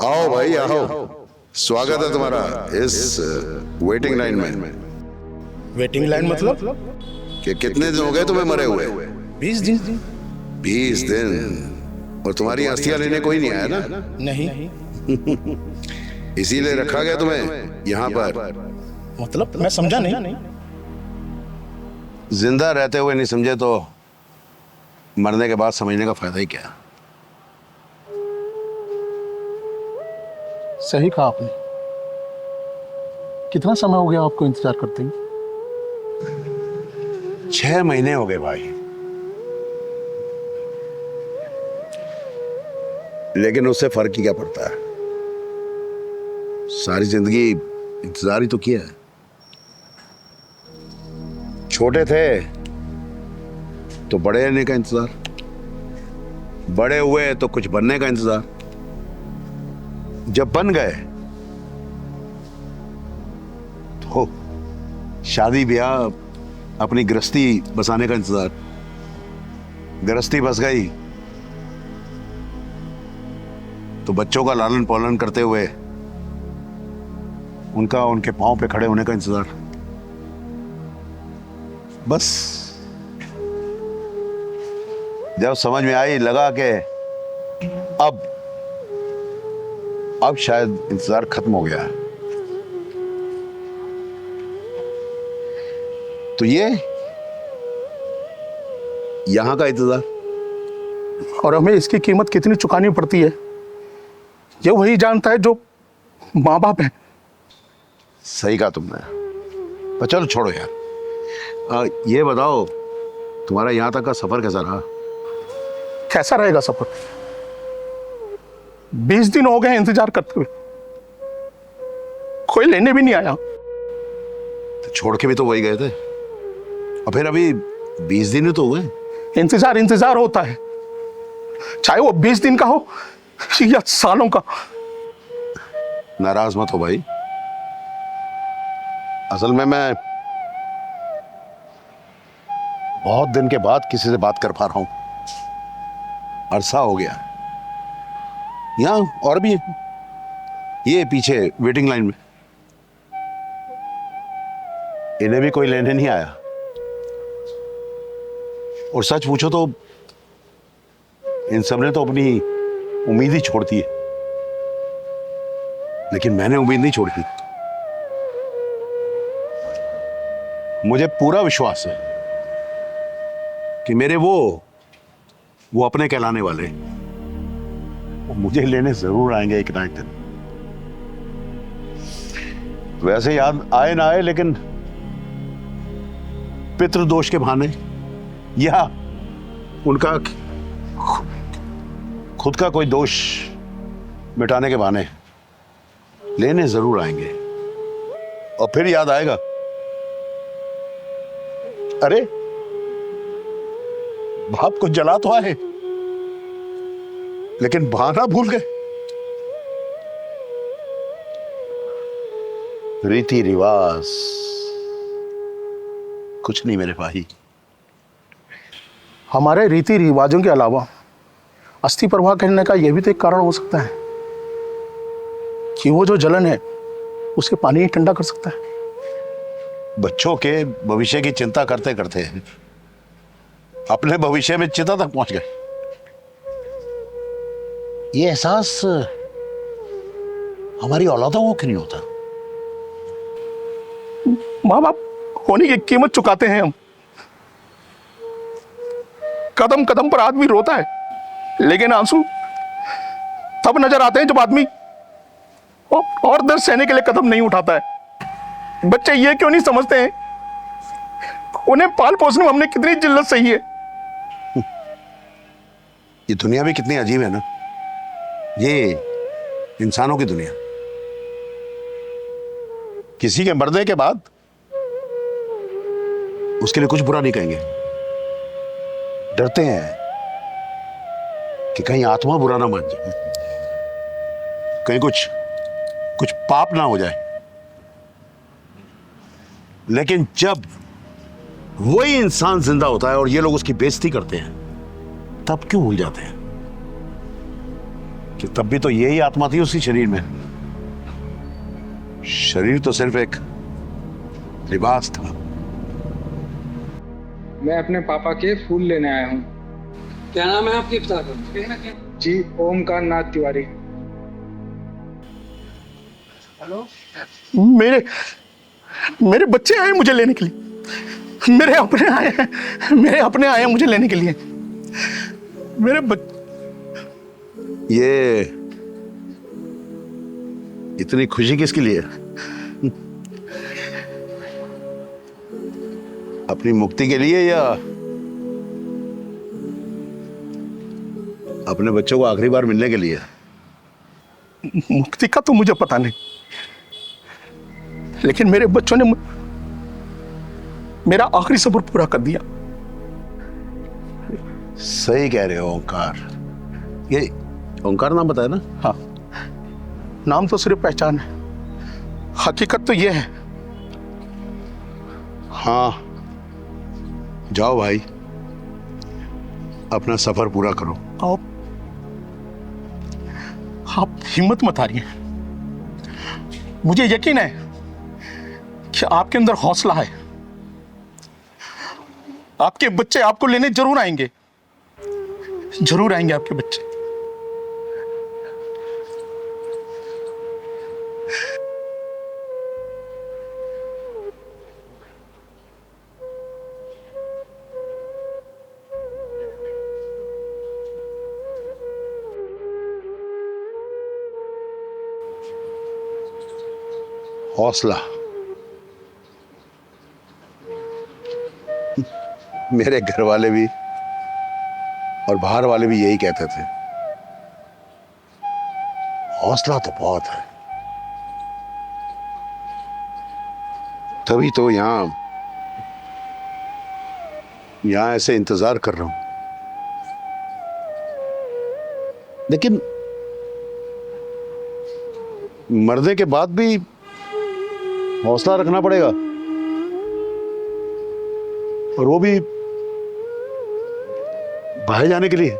आओ भाई आओ, स्वागत है तुम्हारा इस वेटिंग लाइन में। वेटिंग लाइन मतलब? कि कितने दिन हो गए तुम्हें मरे हुए? 20 दिन। 20 दिन। और तुम्हारी अस्थियां लेने कोई नहीं आया ना? नहीं। इसीलिए रखा गया तुम्हें यहाँ पर। मतलब मैं समझा नहीं। जिंदा रहते हुए नहीं समझे तो मरने के बाद समझने का फायदा ही क्या? सही कहा आपने। कितना समय हो गया आपको इंतजार करते हैं? 6 महीने हो गए भाई। लेकिन उससे फर्क ही क्या पड़ता है? सारी जिंदगी इंतजार ही तो किया है। छोटे थे तो बड़े रहने का इंतजार, बड़े हुए तो कुछ बनने का इंतजार, जब बन गए तो शादी ब्याह अपनी गृहस्थी बसाने का इंतजार। गृहस्थी बस गई तो बच्चों का लालन पालन करते हुए उनके पांव पे खड़े होने का इंतजार। बस जब समझ में आई लगा कि अब शायद इंतजार खत्म हो गया है। तो ये यहां का इंतजार। और हमें इसकी कीमत कितनी चुकानी पड़ती है ये वही जानता है जो माँ बाप है। सही कहा तुमने। पर चलो छोड़ो यार। ये बताओ तुम्हारा यहां तक का सफर कैसा रहा? कैसा रहेगा सफर? 20 दिन हो गए इंतजार करते हुए, कोई लेने भी नहीं आया। तो छोड़ के भी तो वही गए थे और फिर अभी 20 दिन ही तो हुए। इंतजार होता है, चाहे वो 20 दिन का हो या सालों का। नाराज मत हो भाई। असल में मैं बहुत दिन के बाद किसी से बात कर पा रहा हूं। अरसा हो गया। यहां और भी है। ये पीछे वेटिंग लाइन में, इन्हें भी कोई लेने नहीं आया। और सच पूछो तो इन सब ने तो अपनी उम्मीद ही छोड़ दी है, लेकिन मैंने उम्मीद नहीं छोड़ी। मुझे पूरा विश्वास है कि मेरे वो अपने कहलाने वाले वो मुझे लेने जरूर आएंगे एक ना एक दिन। वैसे याद आए ना आए, लेकिन पितृदोष के बहाने या उनका खुद का कोई दोष मिटाने के बहाने लेने जरूर आएंगे। और फिर याद आएगा, अरे बाप को जला तो आए लेकिन बहाना भूल गए। रीति रिवाज कुछ नहीं मेरे भाई। हमारे रीति रिवाजों के अलावा अस्थि प्रवाह करने का यह भी तो एक कारण हो सकता है कि वो जो जलन है उसे पानी ही ठंडा कर सकता है। बच्चों के भविष्य की चिंता करते करते अपने भविष्य में चिंता तक पहुंच गए। ये एहसास हमारी औलादों को क्यों नहीं होता? माँ बाप होने की कीमत चुकाते हैं हम। कदम कदम पर आदमी रोता है, लेकिन आंसू तब नजर आते हैं जब आदमी और दर्द सहने के लिए कदम नहीं उठाता है। बच्चे ये क्यों नहीं समझते हैं उन्हें पाल पोसने में हमने कितनी जिल्लत सही है। ये दुनिया भी कितनी अजीब है ना, ये इंसानों की दुनिया। किसी के मरने के बाद उसके लिए कुछ बुरा नहीं कहेंगे, डरते हैं कि कहीं आत्मा बुरा ना मान जाए, कहीं कुछ पाप ना हो जाए। लेकिन जब वही इंसान जिंदा होता है और ये लोग उसकी बेइज्जती करते हैं, तब क्यों भूल जाते हैं कि तब भी तो यही आत्मा थी उसी शरीर में। शरीर तो सिर्फ एक लिबास था। मैं अपने पापा के फूल लेने आया हूँ। क्या नाम है आपके पिता का? जी, ओमकार नाथ तिवारी। मेरे मेरे बच्चे आए मुझे लेने के लिए, मेरे अपने आए हैं, मेरे अपने आए हैं मुझे लेने के लिए। मेरे ये इतनी खुशी किसके लिए? अपनी मुक्ति के लिए या अपने बच्चों को आखिरी बार मिलने के लिए? मुक्ति का तो मुझे पता नहीं, लेकिन मेरे बच्चों ने मेरा आखिरी सब्र पूरा कर दिया। सही कह रहे हो ओंकार। ये ओंकार नाम बताया ना? हाँ, नाम तो सिर्फ पहचान है, हकीकत तो ये है। हाँ, जाओ भाई, अपना सफर पूरा करो। आप हिम्मत मत हारिए। मुझे यकीन है कि आपके अंदर हौसला है। आपके बच्चे आपको लेने जरूर आएंगे, जरूर आएंगे आपके बच्चे। हौसला। मेरे घर वाले भी और बाहर वाले भी यही कहते थे, हौसला तो बहुत है। तभी तो यहां ऐसे इंतजार कर रहा हूं। लेकिन मरने के बाद भी हौसला रखना पड़ेगा, और वो भी बाहर जाने के लिए।